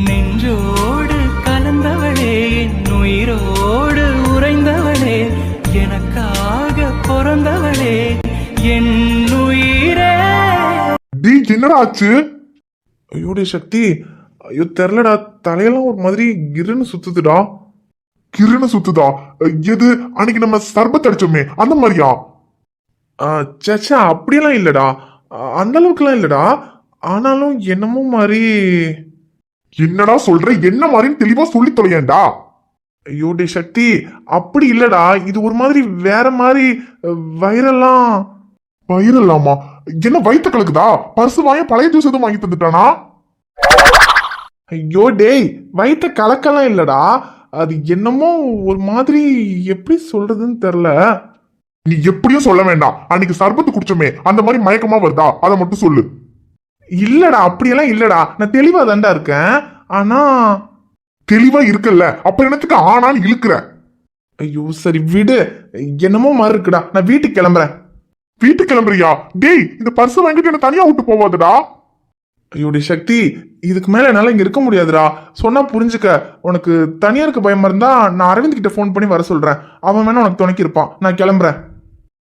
நெஞ்சோடு கலந்தவளே, என் உயிரோடு உறைந்தவளே, எனக்காக பிறந்தவளே, என் உயிரே. என்னடா ஆச்சு? ஐயோடி சக்தி, ஐயோ தெரியலடா, தலையெல்லாம் ஒரு மாதிரி கிருன்னு சுத்துதுடா. கிருன்னு சுத்துதா? எது அன்னைக்கு நம்ம சர்பத் அடிச்சோமே அந்த மாதிரியா? சச்சா அப்படியெல்லாம் இல்லடா, அந்த அளவுக்குலாம் இல்லடா. ஆனாலும் என்னமோ மாதிரி. என்னடா சொல்ற? என்ன மாதிரின்னு தெளிவா சொல்லி தொலையேன்டா. ஐயோடி சக்தி, அப்படி இல்லடா, இது ஒரு மாதிரி வேற மாதிரி. வைரல்லாம். வைரல்லாமா? என்ன வயிற்று கலக்குதா? பர்சு வாங்க பழைய ஜூஸ் எதுவும் வாங்கி தந்துட்டானா? ஐயோ டேய், வயிற்று கலக்கலாம் இல்லடா, அது என்னமோ ஒரு மாதிரி. எப்படி சொல்றதுன்னு தெரியல. நீ எப்படியும் சொல்ல வேண்டாம். அன்னைக்கு சர்பத்து குடிச்சோமே அந்த மாதிரி மயக்கமா வருதா? அதை மட்டும் சொல்லு. இல்லடா அப்படியெல்லாம் இல்லடா, நான் தெளிவா தாண்டா இருக்கேன். ஆனா தெளிவா இருக்கல்ல, அப்ப என்னத்துக்கு ஆனான்னு இழுக்கிற? ஐயோ சரி விடு, என்னமோ மாதிரி இருக்குடா, நான் வீட்டுக்கு கிளம்புறேன். வீட்டுக்கு கிளம்புறியா? டேய், இந்த பர்ஸ் வாங்கிட்டு என்ன தனியா விட்டு போவாதுடா. ஐயோடி சக்தி, இதுக்கு மேல என்னால இங்க இருக்க முடியாதுடா. சொன்னா புரிஞ்சுக்க. உனக்கு தனியா இருக்க பயமா இருந்தா நான் அரவிந்த் கிட்ட போன் பண்ணி வர சொல்றேன். அவன் வேணா உனக்கு துணைக்கி இருப்பான். நான் கிளம்புறேன்.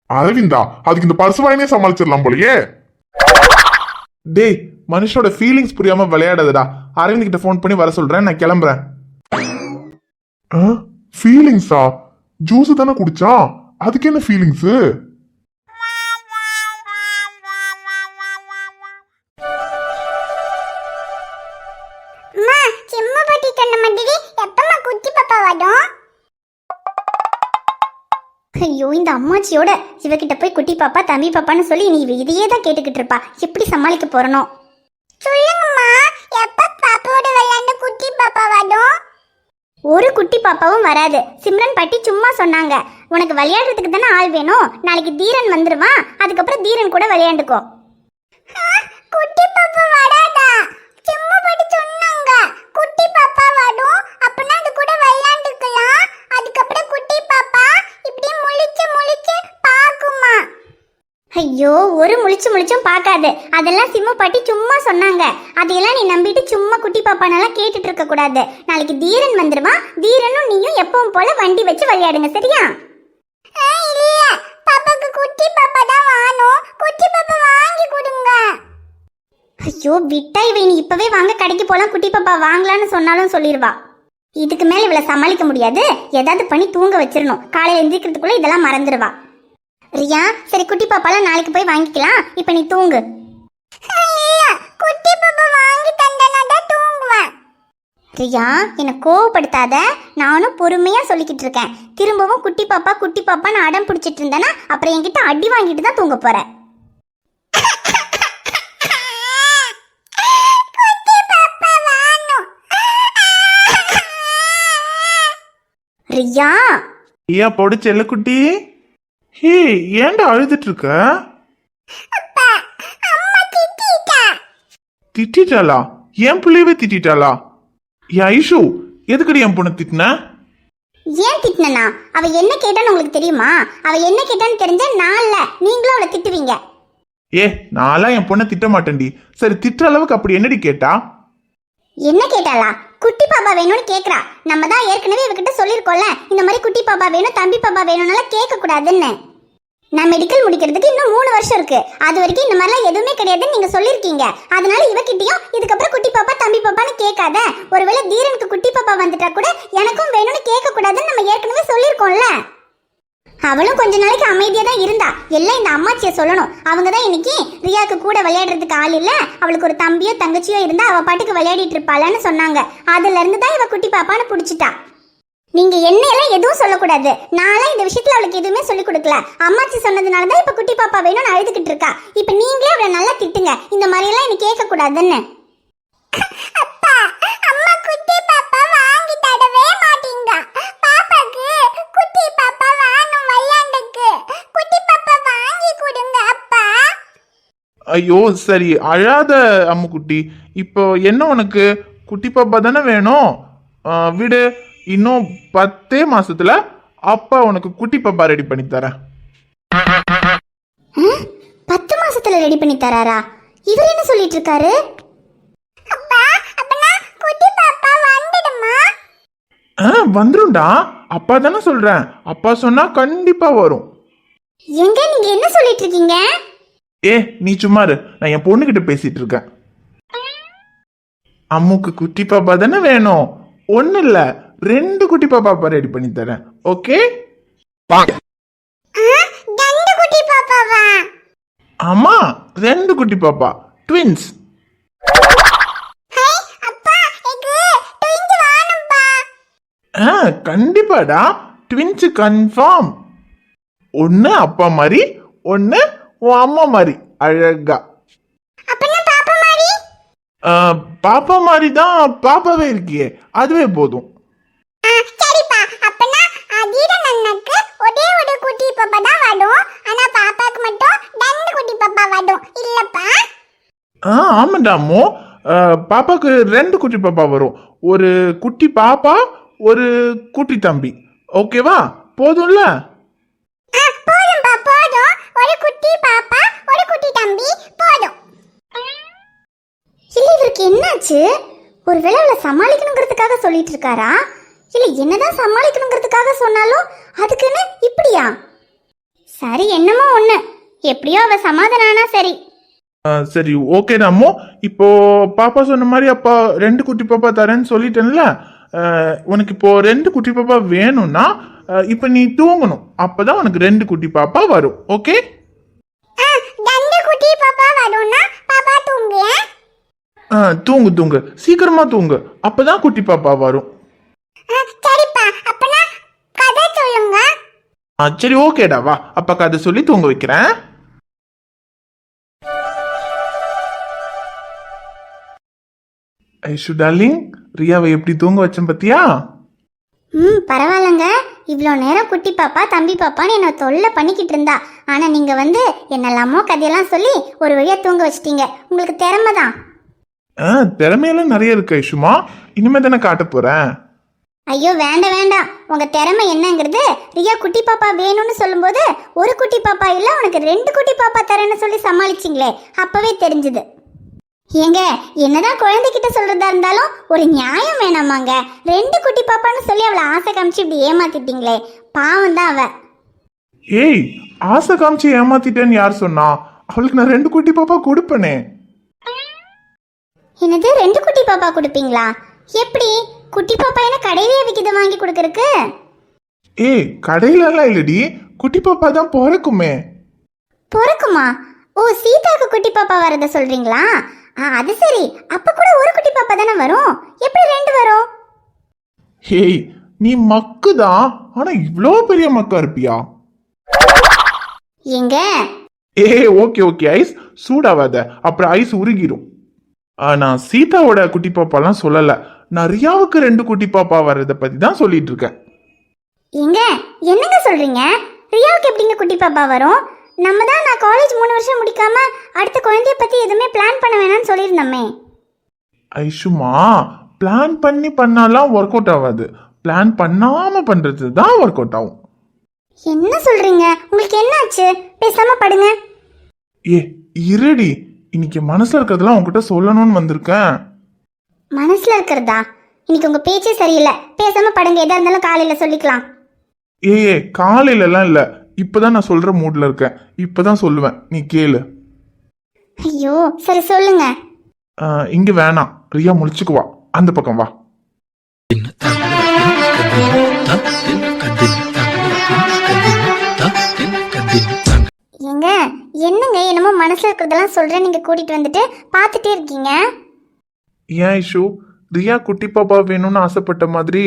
அரவிந்தா? அதுக்கு இந்த பர்ஸ் வாங்கினே சமாளிச்சிடலாம் போலயே. டேய், மனுஷனோட ஃபீலிங்ஸ் புரியாம விளையாடாதடா. அரவிந்த் கிட்ட போன் பண்ணி வர சொல்றேன். நான் கிளம்புறேன். ஃபீலிங்ஸா? ஜூஸ் தானே குடிச்சான், அதுக்கு என்ன ஃபீலிங்ஸ்? ஐயோ, இந்த அம்மாச்சியோட இவகிட்ட போய் குட்டி பாப்பா தம்பி பாப்பான்னு சொல்லி நீ இதையே தான் கேட்டுக்கிட்டு இருப்பா. எப்படி சமாளிக்க போறனோ? சொல்லுங்கம்மா, எப்ப பாப்பாவோட விளையாண்டு குட்டி பாப்பா வரும்? ஒரு குட்டி பாப்பாவும் வராது. சிம்ரன் பாட்டி சும்மா சொன்னாங்க. உனக்கு விளையாடுறதுக்கு தானே ஆள் வேணும். நாளைக்கு தீரன் வந்துருவான், அதுக்கப்புறம் தீரன் கூட விளையாண்டுக்கோ. குட்டி பாப்பா வராதா? சும்மா பாட்டி சொன்னாங்க குட்டி பாப்பா வரும், அப்பனா அது கூட விளையாண்டுக்கலாம். அதுக்கப்புறம் குட்டி பாப்பா இப்படி முழிச்சு முழிச்சு பாக்குமா. ஐயோ, ஒரு முழிச்சும் பார்க்காது. அதெல்லாம் சிம்மு பாட்டி சும்மா சொன்னாங்க. அதையெல்லாம் நீ நம்பிட்டு சும்மா குட்டி பாப்பானெல்லாம் கேட்டுட்டு இருக்க கூடாது. நாளைக்கு தீரன் வந்துருவான், தீரனும் நீயும் எப்பவும் போல வண்டி வச்சு விளையாடுங்க, சரியா? இல்ல, பாப்பாக்கு குட்டி பாப்பா தான் வேணும். குட்டி பாப்பா வாங்கி கொடுங்க. ஐயோ விட்டா, இவ நீ இப்பவே வாங்க கடைக்கு போலாம் குட்டி பாப்பா வாங்கலான்னு சொன்னாலும் சொல்லிடுவா. இதுக்கு மேல இவளை சமாளிக்க முடியாது. ஏதாவது பண்ணி தூங்க வச்சிடணும். காலையில எந்திரிக்கிறதுக்குள்ள இதெல்லாம் மறந்துடுவா. ரியா, சரி குட்டி பாப்பாலாம் நாளைக்கு போய் வாங்கிக்கலாம். இப்ப நீ தூங்கு. குட்டி பாப்பா வாங்கி தந்தனா தூங்குவேன். ரியா, என்ன கோவப்படுத்தாத. நானும் பொறுமையா சொல்லிக்கிட்டு இருக்கேன். திரும்பவும் குட்டி பாப்பான்னு அடம் பிடிச்சிட்டு இருந்தேன்னா அப்புறம் என்கிட்ட அடி வாங்கிட்டு தான் தூங்க போற. ரியா, ஏன் பொடு செல்லக்குட்டி? ஹே, ஏன்டா அழுதுட்டு இருக்க? திட்டாளா? என் பிள்ளையவே திட்டாளா? ஐஷு, எதுக்கடி என் பொண்ணு திட்டின? ஏன் திட்டினா? அவ என்ன கேட்டான்னு உங்களுக்கு தெரியுமா? அவ என்ன கேட்டான்னு தெரிஞ்சா நான் இல்ல நீங்களும் அவளை திட்டுவீங்க. நான்லாம் என் பொண்ணை திட்ட மாட்டேன்டி. சரி, திட்டுற அளவுக்கு அப்படி என்னடி கேட்டா? என்ன கேட்டாளா? குட்டி பாப்பா வேணும்னு கேக்குறா. நம்ம தான் ஏற்கனவே இவகிட்ட சொல்லிருக்கோம்ல, இந்த மாதிரி குட்டி பாப்பா வேணும் தம்பி பாப்பா வேணும்னால கேட்க கூடாதுன்னு. நான் மெடிக்கல் முடிக்கிறதுக்கு இன்னும் 3 வருஷம் இருக்கு. அது வரைக்கும் இந்த மாதிரிலாம் எதுவுமே கிடையாதுன்னு நீங்க சொல்லிருக்கீங்க. அதனால இவகிட்டயும் இதுக்கப்புறம் குட்டி பாப்பா தம்பி பாப்பான்னு கேட்காத. ஒருவேளை தீரனுக்கு குட்டி பாப்பா வந்துட்டா கூட எனக்கும் வேணும்னு கேட்க கூடாதுன்னு நம்ம ஏற்கனவே சொல்லிருக்கோம்ல. அவளும் கொஞ்ச நாளைக்கு அமைதியா தான் இருந்தா. எல்லாம் இந்த அம்மாச்சியை சொல்லணும். அவங்க தான் இன்னைக்கு ரியாக்கு கூட விளையாடுறதுக்கு ஆள் இல்ல, அவளுக்கு ஒரு தம்பியோ தங்கச்சியோ இருந்தா அவ பாட்டுக்கு விளையாடிட்டு இருப்பாளன்னு சொன்னாங்க. அதுல இருந்து தான் இவ குட்டி பாப்பான்னு புடிச்சிட்டா. நீங்க என்னையெல்லாம் எதுவும் சொல்லக்கூடாது. நான்லாம் இந்த விஷயத்துல அவளுக்கு எதுவுமே சொல்லி கொடுக்கல. அம்மாச்சி சொன்னதுனாலதான் இப்ப குட்டி பாப்பா வேணும்னு அழுதுகிட்டு இருக்கா. இப்ப நீங்களே அவளை நல்லா திட்டுங்க, இந்த மாதிரி எல்லாம் எனக்கு கேட்க கூடாதுன்னு. அப்பா, அம்மா குட்டி பாப்பா வாங்கி தரவே மாட்டீங்க. பாப்பாக்கு குட்டி பாப்பா வேணும் விளையாண்டுக்கு. குட்டி பாப்பா வாங்கி கொடுங்க அப்பா. ஐயோ சரி, அழாத அம்முக்குட்டி. இப்போ என்ன உனக்கு? குட்டி பாப்பா தானே வேணும். விடு, இன்னும் 10 மாசத்துல அப்பா உனக்கு குட்டி பாப்பா ரெடி பண்ணி தரேன். 10 மாசத்துல ரெடி பண்ணி தராரா? இவர் என்ன சொல்லிட்டு இருக்காரு? அப்பா, அப்பனா குட்டி வந்துரும்டா. அப்பா தானே சொல்றேன். அப்பா சொன்னா கண்டிப்பா வரும். எங்க நீங்க என்ன சொல்லிட்டு இருக்கீங்க? நீ சும்மா இரு. நான் என் பொண்ணுகிட்ட பேசிட்டு இருக்கேன். அம்முக்கு குட்டி பாப்பா தானே வேணும். ஒண்ணு இல்ல, 2 குட்டி பாப்பா ரெடி பண்ணி தரேன். ஓகே? ரெண்டு குட்டி பாப்பாவா? ஆமா, 2 குட்டி பாப்பா, ட்வின்ஸ். அப்பா எனக்கு ட்வின்ஸ் வேணும்பா. கண்டிப்பாடா, ட்வின்ஸ் கன்ஃபார்ம். ஒன்னு அப்பா மாதிரி, ஒன்னு உன் அம்மா மாதிரி அழகா. அப்பனா பாப்பா மாதிரி? பாப்பா மாதிரி தான். பாப்பாவே இருக்கியே, அதுவே போதும். சரிப்பா. அப்பனா அதீரன் அண்ணனுக்கு ஒரே ஒரு குட்டி பாப்பா தான் வரும். ஆனா பாப்பாக்கு மட்டும் 2 குட்டி பாப்பா வரும் இல்லப்பா? ஆமாண்டா அம்மு. பாப்பாக்கு 2 குட்டி பாப்பா வரும். ஒரு குட்டி பாப்பா, ஒரு குட்டி தம்பி. ஓகேவா? போதும்ல? போதும்பா போதும். ஒரு குட்டி பாப்பா, ஒரு குட்டி தம்பி போதும். இல்ல இவருக்கு என்னாச்சு? ஒருவேளை அவளை சமாளிக்கணுங்கிறதுக்காக சொல்லிட்டு இருக்காரா? இல்ல என்னதான் சமாளிக்கணுங்கிறதுக்காக சொன்னாலும் அதுக்குன்னு இப்படியா? சரி என்னமோ ஒண்ணு. எப்படியோ அவ சமாதானா சரி. சரி ஓகே அம்மு. இப்போ பாப்பா சொன்ன மாதிரி அப்பா 2 குட்டி பாப்பா தரேன்னு சொல்லிட்டேன்ல. உனக்கு இப்போ 2 குட்டி பாப்பா வேணும்னா இப்போ நீ தூங்கணும். அப்பதான் உனக்கு 2 குட்டி பாப்பா வரும். ஓகே? 2 குட்டி பாப்பா வரும்னா பாப்பா தூங்கு. தூங்கு தூங்கு, சீக்கிரமா தூங்கு. அப்பதான் குட்டி பாப்பா வரும். சரிப்பா. அப்பனா கதை சொல்லுங்க. சரி ஓகேடா, வா அப்பா கதை சொல்லி தூங்க வைக்கிறேன். ஐஷு டார்லிங், ரியாவை எப்படி தூங்க வச்சேன் பத்தியா? பரவாயில்லங்க. இவ்வளோ நேரம் குட்டி பாப்பா தம்பி பாப்பான்னு என்னை தொல்லை பண்ணிக்கிட்டு இருந்தா. ஆனா நீங்க வந்து என்னெல்லாமோ கதையெல்லாம் சொல்லி ஒரு வழியா தூங்க வச்சிட்டீங்க. உங்களுக்கு திறமை தான். திறமையெல்லாம் நிறைய இருக்கு ஐஷுமா. இனிமே தானே காட்ட போறேன். ஐயோ வேண்டாம் வேண்டாம். உங்க திறமை என்னங்கிறது ரியா குட்டி பாப்பா வேணும்னு சொல்லும்போது ஒரு குட்டி பாப்பா இல்ல உனக்கு 2 குட்டி பாப்பா தரேன்னு சொல்லி சமாளிச்சிங்களே, அப்பவே தெரிஞ்சுது. ஏங்க என்னதான் குழந்தைகிட்ட சொல்றதா இருந்தாலும் ஒரு நியாயம் வேணாமாங்க? 2 குட்டி பாப்பான்னு சொல்லி அவளை ஆசை காமிச்சு இப்படி ஏமாத்திட்டீங்களே, பாவம் தான் அவ. ஆசை காமிச்சு ஏமாத்திட்டேன்னு யார் சொன்னா? அவளுக்கு நான் 2 குட்டி பாப்பா கொடுப்பனே. என்னது 2 குட்டி பாப்பா கொடுப்பீங்களா? எப்படி? குட்டி பாப்பா என்ன கடையிலேயே விக்கித வாங்கி கொடுக்கறக்கு? கடையில எல்லாம் இல்லடி, குட்டி பாப்பா தான் பிறக்குமே. பிறக்குமா? ஓ சீதாக்கு குட்டி பாப்பா வரத சொல்றீங்களா? அது சரி. அப்ப கூட ஒரு குட்டி பாப்பா தானே வரும். எப்படி 2 வரும்? நீ மக்குதான், ஆனா இவ்ளோ பெரிய மக்கா இருப்பியா? எங்க? ஓகே ஓகே ஐஸ், சூடாவாத, அப்புறம் ஐஸ் உருகிடும். நான் சீதாவோட குட்டி பாப்பாலாம் சொல்லல. நான் ரியாவுக்கு 2 குட்டி பாப்பா வர்றத பத்தி தான் சொல்லிட்டு இருக்கேன். எங்க என்னங்க சொல்றீங்க? ரியாவுக்கு எப்படிங்க குட்டி பாப்பா வரும்? நம்ம தான் நான் காலேஜ் 3 வருஷம் முடிக்காம அடுத்த குழந்தைய பத்தி எதுவுமே பிளான் பண்ண வேணாம்னு சொல்லியிருந்தோமே. ஐஷுமா, பிளான் பண்ணி பண்ணாலாம் ஒர்க் அவுட் ஆகாது. பிளான் பண்ணாம பண்றது தான் ஒர்க் அவுட் ஆகும். என்ன சொல்றீங்க? உங்களுக்கு என்னாச்சு? பேசாம படுங்க. இருடி, இன்னைக்கு மனசுல இருக்கிறதெல்லாம் உங்ககிட்ட சொல்லணும்னு வந்திருக்கேன். மனசுல இருக்கிறதா? இன்னைக்கு உங்க பேச்சே சரியில்லை. பேசாம படுங்க. எதா இருந்தாலும் காலையில சொல்லிக்கலாம். காலையில எல்லாம் இல்ல, இப்பதான் நான் சொல்ற மூட்ல இருக்கேன். இப்பதான் சொல்லுவேன், நீ கேளு. ஐயோ சரி சொல்லுங்க. இங்க வேணாம், ரியா முழிச்சுக்குவா. அந்த பக்கம் வா. ஏங்க என்னங்க என்னமோ மனசுல இருக்கிறதெல்லாம் சொல்றேன், நீங்க கூட்டிட்டு வந்துட்டு பாத்துட்டே இருக்கீங்க. ஏன் ஐஷு, ரியா குட்டி பாப்பா வேணும்னு ஆசைப்பட்ட மாதிரி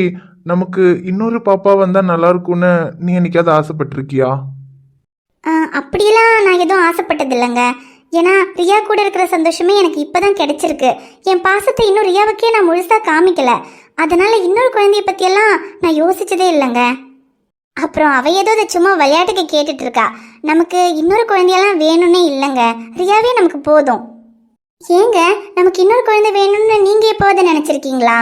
நமக்கு இன்னொரு பாப்பா வந்தா நல்லா இருக்கும்னு நீ என்னைக்காவது ஆசைப்பட்டிருக்கியா? அப்படியெல்லாம் நான் எதுவும் ஆசைப்பட்டது இல்லைங்க. ஏன்னா ரியா கூட இருக்கிற சந்தோஷமே எனக்கு இப்பதான் கிடைச்சிருக்கு. என் பாசத்தை இன்னும் ரியாவுக்கே நான் முழுசா காமிக்கல. அதனால இன்னொரு குழந்தைய பத்தியெல்லாம் நான் யோசிச்சதே இல்லைங்க. அப்புறம் அவ ஏதோ அதை சும்மா விளையாட்டுக்கு கேட்டுட்டு இருக்கா. நமக்கு இன்னொரு குழந்தையெல்லாம் வேணும்னே இல்லைங்க. ரியாவே நமக்கு போதும். ஏங்க நமக்கு இன்னொரு குழந்தை வேணும்னு நீங்க எப்போது நினைச்சிருக்கீங்களா?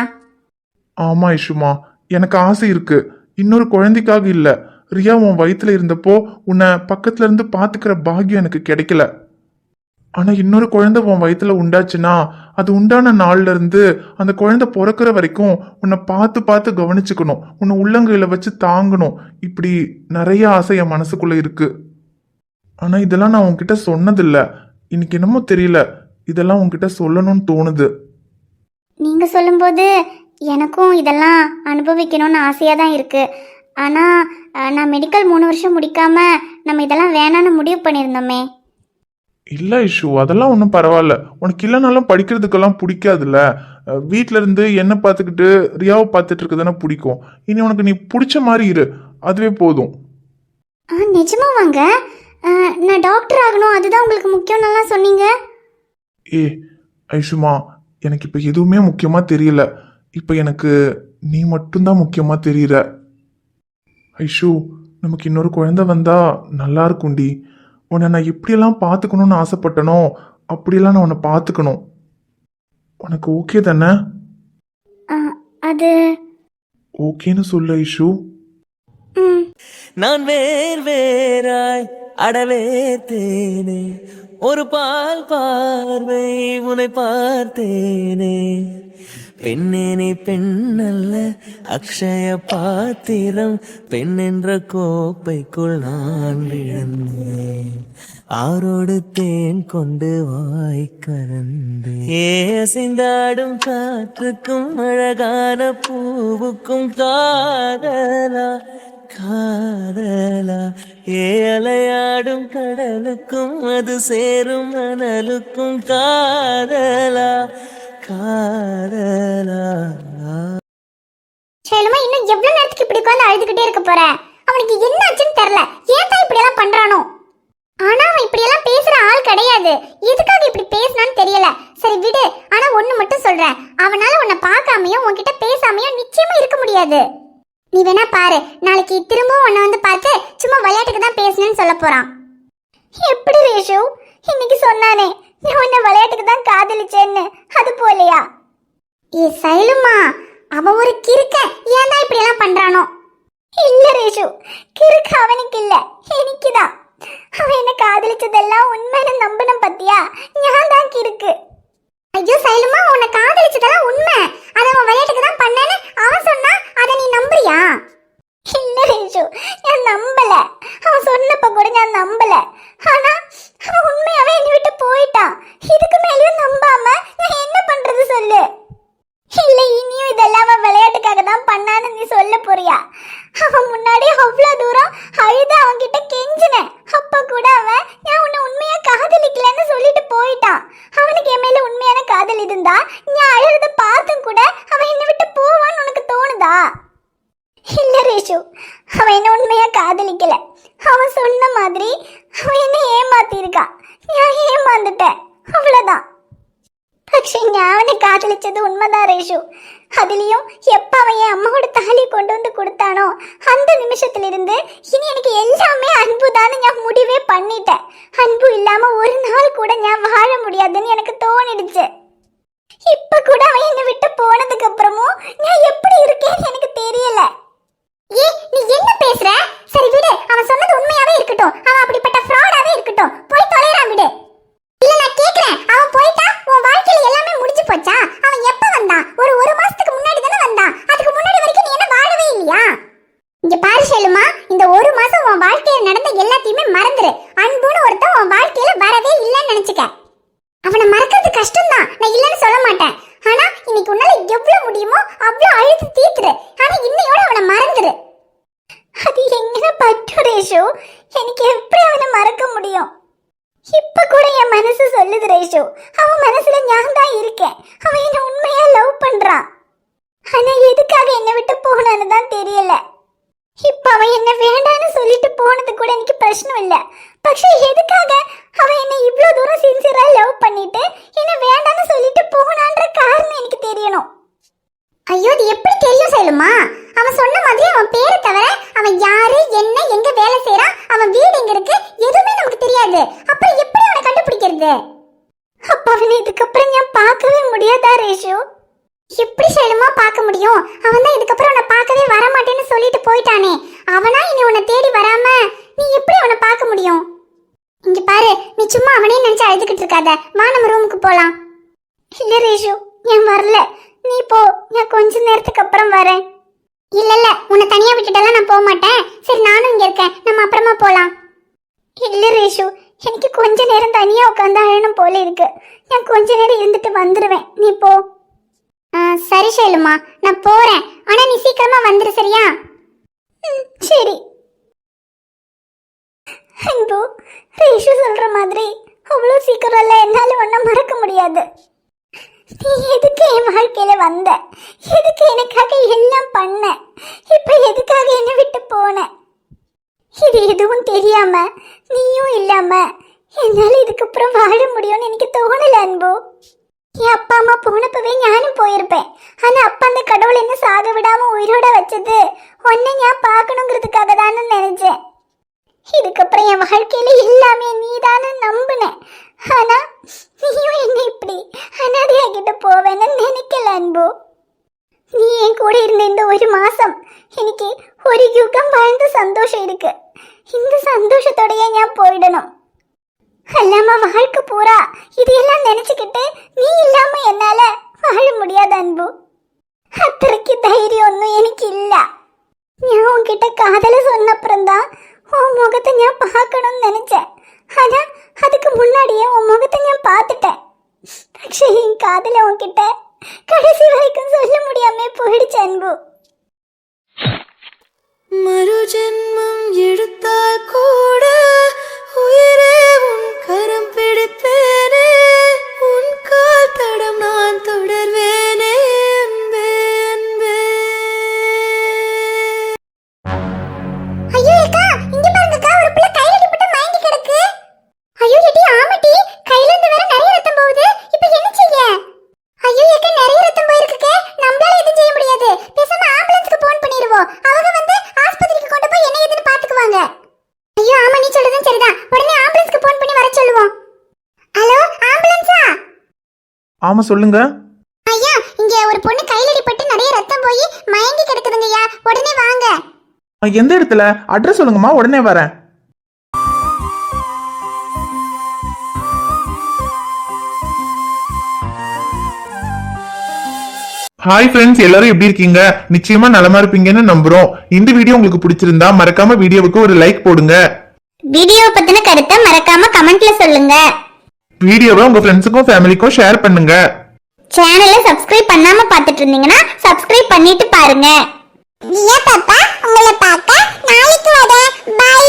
ஆமா ஐஷுமா, எனக்கு ஆசை இருக்கு. இன்னொரு குழந்தைக்காக இல்ல, ரியா உன் வயித்துல இருந்தப்போ உன்னை பக்கத்துல இருந்து பாத்துக்கிற பாக்கியம் எனக்கு கிடைக்கல. ஆனா இன்னொரு குழந்தை உன் வயித்துல உண்டாச்சுன்னா அது உண்டான நாள்ல இருந்து அந்த குழந்தை பிறக்கிற வரைக்கும் உன்னை பார்த்து பார்த்து கவனிச்சுக்கணும், உன்னை உள்ளங்கையில வச்சு தாங்கணும். இப்படி நிறைய ஆசை என் மனசுக்குள்ள இருக்கு. ஆனா இதெல்லாம் நான் உன்கிட்ட சொன்னதில்ல. இன்னைக்கு என்னமோ தெரியல, இதெல்லாம் உன்கிட்ட சொல்லணும்னு தோணுது. நீங்க சொல்லும்போது எனக்கும் இதெல்லாம் அனுபவிக்கணும்னு ஆசையாக தான் இருக்கு. ஆனால் நான் மெடிக்கல் 3 வருஷம் முடிக்காம நம்ம இதெல்லாம் வேணான்னு முடிவு பண்ணியிருந்தோமே. இல்ல இஷு, அதெல்லாம் ஒன்றும் பரவாயில்ல. உனக்கு இல்லைனாலும் படிக்கிறதுக்கெல்லாம் பிடிக்காதுல்ல. வீட்ல இருந்து என்ன பார்த்துக்கிட்டு ரியாவை பார்த்துட்டு இருக்கதானே பிடிக்கும். இனி உனக்கு நீ பிடிச்ச மாதிரி இரு, அதுவே போதும். நிஜமா வாங்க, நான் டாக்டர் ஆகணும் அதுதான் உங்களுக்கு முக்கியம்னு சொன்னீங்க. ஏ ஐஷுமா, எனக்கு இப்போ எதுவுமே முக்கியமா தெரியல. இப்போ எனக்கு நீ மட்டும்தான் முக்கியமா தெரியற. ஐஷு, நமக்கு இன்னொரு குழந்தை வந்தா நல்லா இருக்கும்டி. உன்னை நான் எப்படியெல்லாம் பார்த்துக்கணும்னு ஆசைப்பட்டனோ அப்படியெல்லாம் நான் உன்னை பார்த்துக்கணும். உனக்கு ஓகே தானே? அது ஓகேன்னு சொல்லு ஐஷு. நான் வேறாய் அடவே தேனே, ஒரு பால் பார்வை உன்னை பார்த்தேனே. பெண்ணே நீ பெண்ணல்ல அக்ஷய பாத்திரம், பெண் என்ற கோப்பைக்குள் நான் விழுந்தேன். ஆரோடு தேன் கொண்டு வாய் கலந்து ஏசிந்தாடும் காற்றுக்கும் அழகான பூவுக்கும் காதலா காதலா, ஏலையாடும் கடலுக்கும் அது சேரும் மணலுக்கும் காதலா காதலா. சேலமா இன்னும் எவ்வளவு நேரத்துக்கு இப்படி உட்கார்ந்து அழுதுகிட்டே இருக்க போற? அவனுக்கு என்ன ஆச்சுன்னு தெரியல, ஏன் தான் இப்படி எல்லாம் பண்றானோ? ஆனா அவன் இப்படி எல்லாம் பேசுற ஆள் கிடையாது. எதுக்காக இப்படி பேசினான்னு தெரியல. சரி விடு. ஆனா ஒண்ணு மட்டும் சொல்றேன், அவனால உன்னை பார்க்காமையும் உன்கிட்ட பேசாமையும் நிச்சயமா இருக்க முடியாது. நீ வேணா பாரு, நாளைக்கு திரும்பவும் உன்னை வந்து பார்த்து சும்மா விளையாட்டுக்கு தான் பேசணும்னு சொல்ல போறான். எப்படி ரேஷு இன்னைக்கு சொன்னானே நீ உன்னை விளையாட்டுக்கு தான் காதலிச்சேன்னு, அது போலையா? ஏ சைலுமா, அவன் ஒரு கிறுக்க, ஏன் தான் இப்படி எல்லாம் பண்றானோ? இல்ல ரேஷு, கிறுக்கு அவனுக்கு இல்ல, எனக்குதான். அவன் என்ன காதலிச்சதெல்லாம் உண்மைன்னு நம்பணும் பத்தியா? நான் தான் கிறுக்கு. ஐயோ சைலுமா, உன்னை காதலிச்சதெல்லாம் உண்மை, அதை அவன் விளையாட்டுக்கு தான் பண்ணேன்னு அவன் சொன்னா அதை நீ நம்புறியா? இல்ல ரேஷு, நான் நம்பல. அவன் சொன்னப்ப கூட நான் நம்பல. ஆனா அவன் உண்மையாவே என்னை விட்டு போயிட்டான். இதுக்கு மேலேயும் நம்பாம நான் என்ன பண்றது சொல்லு? இல்ல இனியும் இதெல்லாம் அவன் விளையாட்டுக்காக தான் பண்ணான்னு நீ சொல்ல போறியா? அவன் முன்னாடி அவ்வளவு தூரம் அழுத அவன்கிட்ட கெஞ்சினேன். அப்ப கூட அவன் நான் உன்னை உண்மையா காதலிக்கலன்னு சொல்லிட்டு போயிட்டான். அவனுக்கு என் மேல உண்மையான காதல் இருந்தா நீ அழுத பார்த்தும் கூட அவன் என்னை விட்டு போவான்னு உனக்கு தோணுதா? இல்ல ரேஷு, அவன் என்ன உண்மையா காதலிக்கல. அவன் சொன்ன மாதிரி அவன் என்ன ஏமாத்திருக்கான். நான் ஏமாந்துட்டேன், அவ்வளவுதான். പക്ഷെ ഞാൻ അവനെ കാതലിച്ചത് ഉണ്മதான் ரேஷு. அதுலயும் எப்ப அவன் என் அம்மாவோட தாலி கொண்டு வந்து கொடுத்தானோ அந்த நிமிஷத்துல இருந்து இனி எனக்கு எல்லாமே அன்புதான்னு நான் முடிவே பண்ணிட்டேன். அன்பு இல்லாம ஒரு நாள் கூட நான் வாழ முடியாதுன்னு எனக்கு தோணிடுச்சு. இப்ப கூட அவன் என்னை விட்டு போனதுக்கு அப்புறமும் நான் எப்படி இருக்கேன்னு எனக்கு தெரியல. ஏ நீ என்ன பேசுற? சரி விடு, அவன் சொன்னது உண்மையாவே இருக்கட்டும், அவன் அப்படிப்பட்ட ஃப்ராடாவே இருக்கட்டும், போய் தொலைறான் விடு. இல்ல நான் கேக்குறேன், அவன் போயிட்டா உன் வாழ்க்கையில எல்லாமே முடிஞ்சு போச்சா? அவன் எப்ப வந்தான்? ஒரு மாசத்துக்கு முன்னாடி தானே வந்தான். அதுக்கு முன்னாடி வரைக்கும் நீ என்ன வாழவே இல்லையா? இங்க பாரு ஷேலுமா, இந்த ஒரு மாசம் உன் வாழ்க்கையில நடந்த எல்லாத்தையுமே மறந்துரு. அன்புன்னு ஒருத்தன் உன் வாழ்க்கையில வரவே இல்லைன்னு நினைச்சுக்க. அவனை மறக்கிறது கஷ்டம்தான், நான் இல்லைன்னு சொல்ல மாட்டேன். ஆனா இன்னைக்கு உன்னால எவ்வளவு முடியுமோ அவ்வளவு அழுது தீத்துரு. ஆனா இன்னையோட அவனை மறந்துரு. அது எங்க பட்டு ரேஷு, எனக்கு எப்படி அவனை மறக்க முடியும்? இப்ப கூட என் மனசு சொல்லுது ரேஷு, அவன் மனசுல நான் தான் இருக்கேன். அவன் என்ன உண்மையா லவ் பண்றான். ஆனா எதுக்காக என்னை விட்டு போனான்னு தான் தெரியல. இப்ப அவன் என்ன வேண்டான்னு சொல்லிட்டு போனது கூட எனக்கு பிரச்சனை இல்ல. പക്ഷേ எதுக்காக அவன் என்ன இவ்வளவு தூரம் சின்சியரா லவ் பண்ணிட்டு என்ன வேண்டான்னு சொல்லிட்டு போனான்ற காரணம் எனக்கு தெரியணும். ஐயோ இது எப்படி தெரியும் சைலுமா? அவன் சொன்ன மாதிரி அவன் பேரை தவிர அவன் யாரு, என்ன, எங்க வேலை செய்யறான், அவன் வீடு எங்க இருக்கு, எதுவுமே நமக்கு தெரியாது. அப்புறம் எப்படி அவனை கண்டுபிடிக்கிறது? அப்ப அவனை இதுக்கப்புறம் நான் பார்க்கவே முடியாதா ரேஷு? எப்படி சைலுமா பார்க்க முடியும்? அவன் தான் இதுக்கப்புறம் உன்னை பார்க்கவே வரமாட்டேன்னு சொல்லிட்டு போயிட்டானே. அவனா இனி உன்னை தேடி வராம நீ எப்படி அவனை பார்க்க முடியும்? இங்க பாரு, நீ சும்மா அவனே நினைச்சு அழுதுகிட்டு இருக்காத. வா நம்ம ரூமுக்கு போலாம். இல்ல ரேஷு, நான் வரல. நீ போ, நான் கொஞ்ச நேரத்துக்கு அப்புறம் வரேன். இல்ல இல்ல, உன்னை தனியா விட்டுட்டெல்லாம் நான் போக மாட்டேன். சரி, நானும் இங்க இருக்கேன், நம்ம அப்புறமா போலாம். இல்ல ரேஷு, எனக்கு கொஞ்ச நேரம் தனியா உட்காந்து அழணும் போல இருக்கு. நான் கொஞ்ச நேரம் இருந்துட்டு வந்துடுவேன், நீ போ. சரி ஷைலுமா, நான் போறேன். ஆனா நீ சீக்கிரமா வந்துரு, சரியா? சரி. அன்பு, ரேஷு சொல்ற மாதிரி அவ்வளோ சீக்கிரம் இல்ல என்னால ஒன்றும் மறக்க முடியாது. நீ எதுக்கு என் வாழ்க்கையில வந்த? எதுக்கு எனக்காக எல்லாம் பண்ண? இப்ப எதுக்காக என்னை விட்டு போன? இது எதுவும் தெரியாம நீயும் இல்லாம என்னால இதுக்கப்புறம் வாழ முடியும்னு எனக்கு தோணல அன்பு. என் அப்பா அம்மா போனப்பவே ஞானும் போயிருப்பேன். ஆனா அப்பா அந்த கடவுள் என்ன சாக விடாம உயிரோட வச்சது உன்னை நான் பார்க்கணுங்கிறதுக்காக தானே நினைச்சேன். இதுக்கப்புறம் என் வாழ்க்கையில எல்லாமே நீதானு நம்பினேன். ஆனா நீயும் என்ன இப்படி அனாதையாகிட்ட போவேன்னு நினைக்கல அன்பு. நீ என் கூட இருந்த இந்த ஒரு மாசம் எனக்கு ஒரு யுகம் வாழ்ந்த சந்தோஷம் இருக்கு. இந்த சந்தோஷத்தோடய நான் போயிடணும். அல்லாம வாழ்க்கை பூரா இதையெல்லாம் நினைச்சுக்கிட்டு நீ இல்லாம என்னால வாழ முடியாது அன்பு. அத்தனைக்கு தைரியம் ஒன்றும் எனக்கு இல்ல. நான் உன்கிட்ட காதல சொன்னப்புறம்தான் உன் முகத்தை நான் பார்க்கணும்னு நினைச்சேன். ஆனா அதுக்கு முன்னாடியே உன் முகத்தை நான் பார்த்துட்டேன். പക്ഷേ என் காதல உன்கிட்ட கடைசி வரைக்கும் சொல்ல முடியாம போயிடுச்சு அன்பு. மறுஜென்மம் எடுத்தால் கூட உயிரே உன் கரம் பிடிப்பேனே, உன் கால் தடம் நான் தொடர்வேனே அன்பே அன்பே. ஐயோ அக்கா, இங்க பாருங்கக்கா, ஒரு புள்ள கையில அடிபட்டு மயங்கி கிடக்கு. ஐயோ எடி ஆமாட்டி, கையில இருந்து வேற நிறைய ரத்தம் போகுது. இப்போ என்ன செய்ய? ஐயோ அக்கா, நிறைய ரத்தம் போயிருக்குக்கே. நம்மளால எதுவும் செய்ய முடியாது. பேசாம ஆம்புலன்ஸ்க்கு போன் பண்ணிடுவோம். அவங்க வந்து ஆஸ்பத்திரிக்கு கொண்டு போய் என்ன ஏதுன்னு பாத்துக்குவாங்க. ஐயோ ஆமா, நீ சொல்றதும் சரிதான். உடனே ஆம்புலன்ஸ்க்கு போன் பண்ணி வர சொல்லுவோம். ஹலோ, ஆம்புலன்ஸா? ஆமா சொல்லுங்க. ஐயா, இங்க ஒரு பொண்ணு கையில அடிபட்டு நிறைய ரத்தம் போய் மயங்கி கிடக்குதுங்கய்யா, உடனே வாங்க. எந்த இடத்துல? அட்ரஸ் சொல்லுங்கம்மா, உடனே வரேன். ஹாய் ஃப்ரெண்ட்ஸ், எல்லாரும் எப்படி இருக்கீங்க? நிச்சயமா நலமா இருப்பீங்கன்னு நம்புறோம். இந்த வீடியோ உங்களுக்கு பிடிச்சிருந்தா மறக்காம வீடியோவுக்கு ஒரு லைக் போடுங்க. வீடியோ பத்தின கருத்தை மறக்காம கமெண்ட்ல சொல்லுங்க. வீடியோவை உங்க ஃப்ரெண்ட்ஸுக்கும் ஃபேமிலிக்கும் ஷேர் பண்ணுங்க. சேனலை சப்ஸ்கிரைப் பண்ணாம பார்த்துட்டு இருந்தீங்கன்னா சப்ஸ்கிரைப் பண்ணிட்டு பாருங்க. பாப்பா, உங்களை பார்க்க நாளைக்கு வரேன். பை.